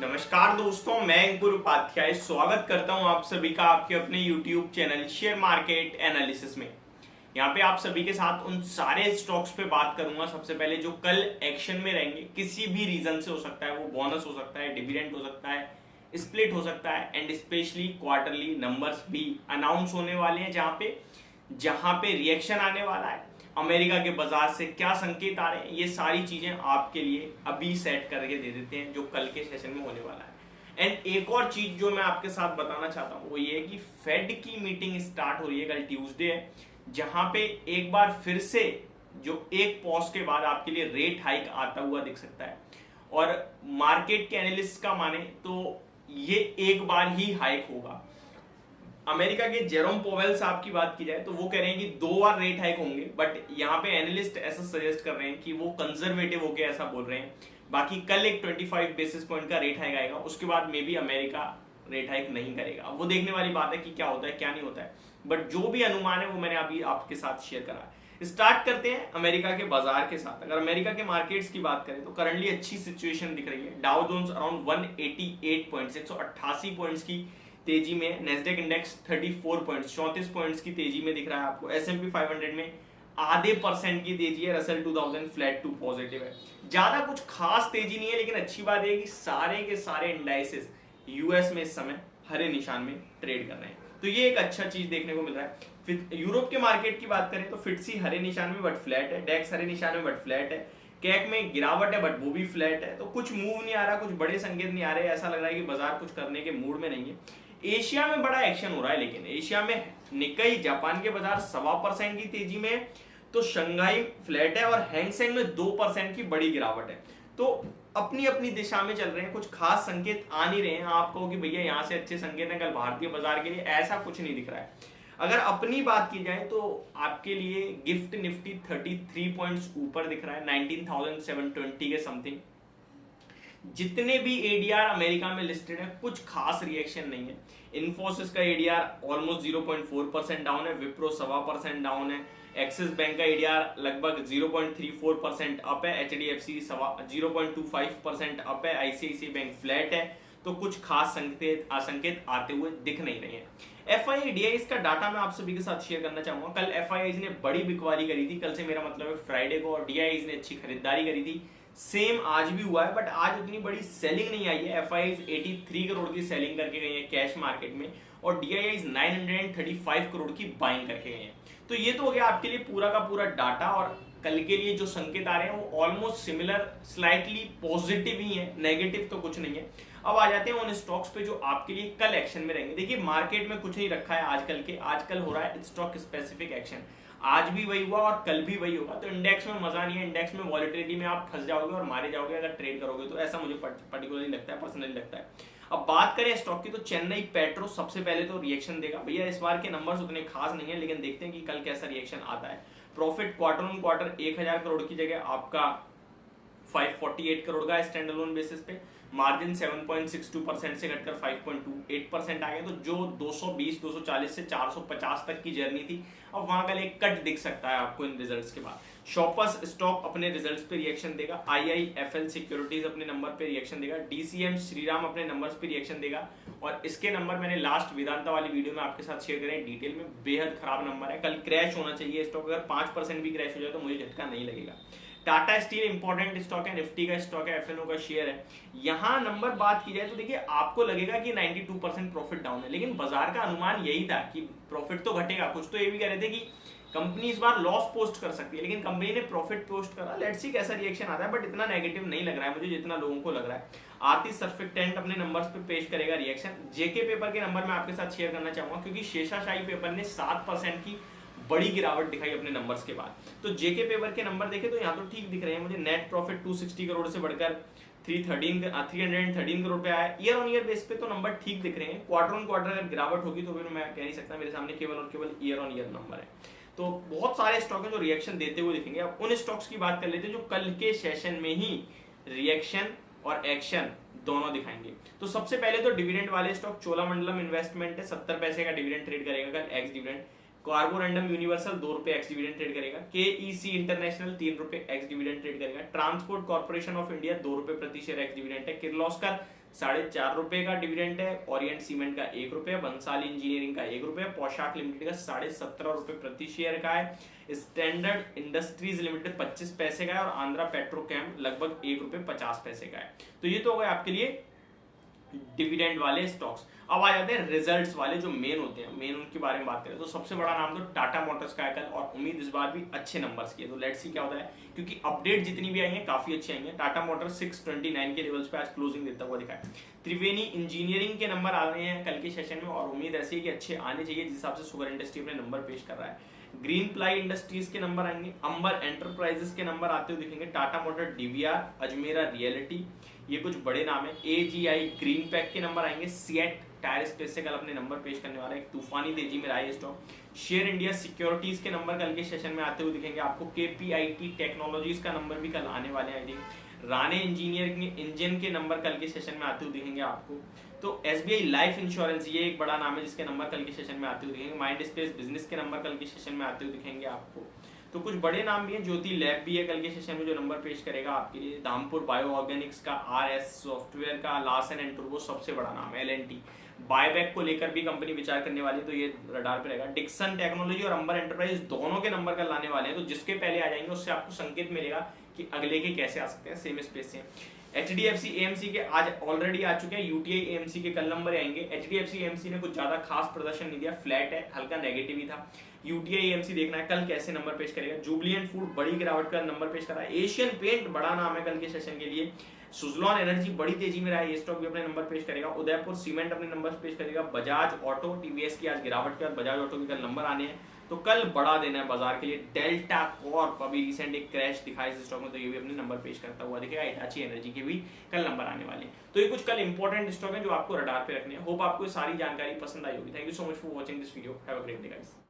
नमस्कार दोस्तों, मैं अंकुर उपाध्याय स्वागत करता हूं आप सभी का आपके अपने YouTube channel share market analysis में। यहां पे आप सभी के साथ उन सारे स्टॉक्स पे बात करूंगा सबसे पहले जो कल एक्शन में रहेंगे। किसी भी रीजन से हो सकता है, वो बोनस हो सकता है, डिविडेंड हो सकता है, स्प्लिट हो सकता है एंड स्पेशली क्वार्टरली नंबर्स भी अनाउंस होने वाले हैं जहां पे रिएक्शन आने वाला है। अमेरिका के बाजार से क्या संकेत आ रहे हैं, ये सारी चीजें आपके लिए अभी सेट करके दे देते हैं जो कल के सेशन में होने वाला है। एंड एक और चीज जो मैं आपके साथ बताना चाहता हूं वो ये है कि फेड की मीटिंग स्टार्ट हो रही है, कल ट्यूसडे है, जहां पे एक बार फिर से जो एक पॉज के बाद आपके लिए रेट हाइक आता हुआ दिख सकता है। और मार्केट के एनालिस्ट का माने तो ये एक बार ही हाइक होगा। अमेरिका के जेरोम पोवेल साहब की बात की जाए तो वो कह रहे हैं कि 2 बार रेट हाइक होंगे, बट यहाँ पे एनालिस्ट ऐसा सजेस्ट कर रहे हैं कि वो कंजर्वेटिव होके ऐसा बोल रहे हैं। बाकी कल एक 25 बेसिस पॉइंट का रेट हाइक आएगा, उसके बाद may be America rate hike नहीं करेगा। अब वो देखने वाली बात है कि क्या होता है क्या नहीं होता है, बट जो भी अनुमान है वो मैंने अभी आपके साथ शेयर करा है। स्टार्ट करते हैं अमेरिका के बाजार के साथ। अगर अमेरिका के मार्केट्स की बात करें तो करंटली अच्छी सिचुएशन दिख रही है। Dow Jones around 188 points 188 points की तेजी में, नेस्डेक इंडेक्स 34 पॉइंट्स की तेजी में दिख रहा है आपको। एसएमपी 500 में आधे % की तेजी है। रसल 2000 फ्लैट टू पॉजिटिव है। ज्यादा कुछ खास तेजी नहीं है, लेकिन अच्छी बात है कि सारे के सारे इंडाइसेस यूएस में इस समय हरे निशान में ट्रेड कर रहे हैं, तो ये एक अच्छा चीज देखने को मिल रहा है। फिर यूरोप के मार्केट की बात करें तो फिटसी हरे निशान में बट फ्लैट है, डेक्स हरे निशान में बट फ्लैट है, कैक में गिरावट है बट वो भी फ्लैट है। तो कुछ मूव नहीं आ रहा, कुछ बड़े संकेत नहीं आ रहे, ऐसा लग रहा है कि बाजार कुछ करने के मूड में नहीं है। एशिया में बड़ा एक्शन हो रहा है, लेकिन एशिया में निक्केई जापान के बाजार 1.25% की तेजी में, तो शंघाई फ्लैट है और हैंगसेंग में 2% की बड़ी गिरावट है। तो अपनी अपनी दिशा में चल रहे हैं, कुछ खास संकेत आ नहीं रहे हैं। आप कहो कि भैया यहाँ से अच्छे संकेत हैं कल भारतीय बाजार के लिए, ऐसा कुछ नहीं दिख रहा है। अगर अपनी बात की जाए तो आपके लिए गिफ्ट निफ्टी 33 पॉइंट्स ऊपर दिख रहा है, 19,720 के समथिंग। जितने भी एडीआर अमेरिका में लिस्टेड है कुछ खास रिएक्शन नहीं है। इन्फोसिस का एडीआर ऑलमोस्ट 0.4% डाउन है, विप्रो 1.25% डाउन है, एक्सिस बैंक का एडीआर लगभग 0.34% अप है, एचडीएफसी 0.25% अप है, आईसीआईसीआई बैंक फ्लैट है। तो कुछ खास संकेत आते हुए दिख नहीं रहे हैं। एफआईआई डीआईज का डाटा मैं आप सभी के साथ शेयर करना चाहूंगा। कल एफआईआई ने बड़ी बिकवाली करी थी, कल से मेरा मतलब है फ्राइडे को, और डीआईज ने अच्छी खरीदारी करी थी। सेम आज भी हुआ है, बट आज उतनी बड़ी सेलिंग नहीं आई है। एफआईआई 83 करोड़ की सेलिंग करके गई है कैश मार्केट में, और डीआईआई 935 करोड़ की बाइंग करके गए हैं। तो ये तो हो गया आपके लिए पूरा का पूरा डाटा, और कल के लिए जो संकेत आ रहे हैं वो ऑलमोस्ट सिमिलर, स्लाइटली पॉजिटिव ही है, नेगेटिव तो कुछ नहीं है। अब आ जाते हैं उन स्टॉक्स पे जो आपके लिए कल एक्शन में रहेंगे। देखिए मार्केट में कुछ नहीं रखा है आजकल हो रहा है स्टॉक स्पेसिफिक एक्शन। आज भी वही हुआ और कल भी वही होगा, तो इंडेक्स में मजा नहीं है। इंडेक्स में वॉलिटिलिटी में आप फंस जाओगे और मारे जाओगे अगर ट्रेड करोगे, तो ऐसा मुझे पर्टिकुलरली लगता है, पर्सनली लगता है। अब बात करें स्टॉक की तो चेन्नई पेट्रो सबसे पहले तो रिएक्शन देगा। भैया इस बार के नंबर्स उतने खास नहीं है, लेकिन देखते हैं कि कल कैसा रिएक्शन आता है। Profit quarter on quarter 1000 crore की जगह आपका 548 करोड़ का स्टैंड अलोन बेसिस पे। मार्जिन 7.62% से घटकर 5.28% आ गया। तो जो 220, 240 से 450 तक की जर्नी थी, अब वहां का एक कट दिख सकता है आपको इन रिजल्ट्स के बाद। शॉपर्स स्टॉक अपने रिजल्ट्स पे रिएक्शन देगा, आईआईएफएल सिक्योरिटीज अपने नंबर पे रिएक्शन देगा, डीसीएम श्रीराम अपने नंबर्स पे रिएक्शन देगा। और इसके नंबर मैंने लास्ट वेदांता वाली वीडियो में आपके साथ शेयर करें डिटेल में, बेहद खराब नंबर है। कल क्रैश होना चाहिए स्टॉक, अगर 5% भी क्रैश हो जाए तो मुझे झटका नहीं लगेगा। टाटा स्टील इंपॉर्टेंट स्टॉक है, निफ्टी का स्टॉक है, एफएनओ का शेयर है। यहां नंबर बात की जाए तो देखिए आपको लगेगा कि 92% प्रॉफिट डाउन है, लेकिन बाजार का अनुमान यही था कि प्रॉफिट तो घटेगा। कुछ तो ये भी कह रहे थे कि कंपनी इस बार लॉस पोस्ट कर सकती है, लेकिन कंपनी ने प्रॉफिट पोस्ट करा। लेट्स सी कैसा रिएक्शन आता है, बट इतना नेगेटिव नहीं लग रहा है मुझे जितना लोगों को लग रहा है। आरती सर्फेक्टेंट अपने नंबर्स पे पेश करेगा रिएक्शन। जेके पेपर के नंबर मैं आपके साथ शेयर करना चाहूंगा, क्योंकि शेषाशाही पेपर ने 7% की बड़ी गिरावट दिखाई अपने नंबर्स के बाद। तो जेके पेपर के नंबर देखे तो यहाँ तो ठीक दिख रहे हैं मुझे। नेट प्रॉफिट 260 करोड़ से बढ़कर 313 करोड़ पे आया। ईयर ऑन ईयर बेस पे तो नंबर ठीक दिख रहे हैं। क्वार्टर ऑन क्वार्टर अगर गिरावट होगी तो फिर मैं कह नहीं सकता, मेरे सामने केवल और केवल ईयर ऑन ईयर नंबर है। तो बहुत सारे स्टॉक हैं जो रिएक्शन देते हुए दिखेंगे। अब उन स्टॉक्स की बात कर लेते हैं जो कल के सेशन में ही रिएक्शन और एक्शन दोनों दिखाएंगे। तो सबसे पहले तो डिविडेंड वाले स्टॉक, चोलामंडलम इन्वेस्टमेंट है, 70 पैसे का डिविडेंड ट्रेड करेगा कल एक्स डिविडेंड। कार्बोरंडम यूनिवर्सल 2 रुपए एक्स डिविडेंड ट्रेड करेगा। केईसी इंटरनेशनल 3 रुपए एक्स डिविडेंड ट्रेड करेगा। ट्रांसपोर्ट कॉर्पोरेशन ऑफ इंडिया 2 रुपए प्रति शेयर एक्स डिविडेंड है। किर्लोस्कर ₹4.5 का डिविडेंड है। ओरिएंट सीमेंट का ₹1, बंसाली इंजीनियरिंग का ₹1, पोशाक लिमिटेड का ₹17.5 प्रति शेयर का है, स्टैंडर्ड इंडस्ट्रीज लिमिटेड 25 पैसे का है और आंध्रा पेट्रोकेम लगभग ₹1.50 का है। तो ये तो हो गए आपके लिए डिविडेंड वाले स्टॉक्स। अब आ जाते हैं रिजल्ट्स वाले जो मेन होते हैं, मेन उनके बारे में बात करें तो सबसे बड़ा नाम तो टाटा मोटर्स का है कल, और उम्मीद इस बार भी अच्छे नंबर्स की है। तो लेट्स सी क्या होता है, क्योंकि अपडेट जितनी भी आई है काफी अच्छी आई है। टाटा मोटर्स 629 के लेवल्स पे आज क्लोजिंग देता हुआ दिखा है। त्रिवेणी इंजीनियरिंग के नंबर आ रहे हैं कल के सेशन में और उम्मीद ऐसी है कि अच्छे आने चाहिए जिस हिसाब से शुगर इंडस्ट्री अपने नंबर पेश कर रहा है। ग्रीन प्लाई इंडस्ट्रीज के नंबर आएंगे, अंबर एंटरप्राइजेस के नंबर आते हुए दिखेंगे, Tata motor DVR, Ajmera reality, ये कुछ बड़े नाम है। एजीआई ग्रीन पैक के नंबर आएंगे, सीएट टायर स्पेस से कल अपने नंबर पेश करने वाला है, एक तूफानी तेजी में रहा है स्टॉक। शेयर इंडिया सिक्योरिटीज के नंबर कल के सेशन में आते हुए दिखेंगे आपको। केपीआईटी टेक्नोलॉजीज का नंबर भी कल आने वाले हैं I think. Rane engineering engine के नंबर कल के सेशन में आते हुए दिखेंगे आपको। तो एसबीआई लाइफ इंश्योरेंस ये एक बड़ा नाम है जिसके नंबर कल के सेशन में आते हुए दिखेंगे। माइंड स्पेस बिजनेस के नंबर कल के सेशन में आते हुए दिखेंगे आपको। तो कुछ बड़े नाम भी हैं, ज्योति लैब भी है कल के सेशन में जो नंबर पेश करेगा आपके लिए। धामपुर बायो ऑर्गेनिक्स का, आरएस सॉफ्टवेयर का, लार्सन एंड टुर्बो सबसे बड़ा नाम है। एलएनटी बायबैक को लेकर भी कंपनी विचार करने वाली है तो ये रडार पे रहेगा। डिक्सन टेक्नोलॉजी और अंबर एंटरप्राइज दोनों के नंबर कल लाने वाले हैं, तो जिसके पहले आ जाएंगे उससे आपको संकेत मिलेगा कि अगले के कैसे आ सकते हैं, सेम स्पेस से। एचडीएफसी एएमसी के आज ऑलरेडी आ चुके हैं, यूटीआई एएमसी के कल नंबर आएंगे। एचडीएफसी एएमसी ने कुछ ज्यादा खास प्रदर्शन नहीं दिया, फ्लैट है, हल्का नेगेटिव ही था। यूटीआई एएमसी देखना है कल कैसे नंबर पेश करेगा। जुबलिएंट फूड बड़ी गिरावट का नंबर पेश कर रहा है। एशियन पेंट बड़ा नाम है कल के सेशन के लिए। सुजलॉन एनर्जी बड़ी तेजी में रहा है, ये स्टॉक भी अपने नंबर पेश करेगा। उदयपुर सीमेंट अपने नंबर पेश करेगा। बजाज ऑटो, टीवीएस की आज गिरावट के बाद बजाज ऑटो के कल नंबर आने हैं, तो कल बड़ा देना है बाजार के लिए। डेल्टा कॉर्प अभी रिसेंट एक क्रैश दिखा इस स्टॉक में, तो ये भी अपने नंबर पेश करता हुआ दिखेगा। हिटाची एनर्जी के भी कल नंबर आने वाले हैं। तो ये कुछ कल इंपॉर्टेंट स्टॉक है जो आपको रडार पे रखने हैं। होप आपको सारी जानकारी पसंद आई होगी। Thank you so much for watching this video. Have a great day guys.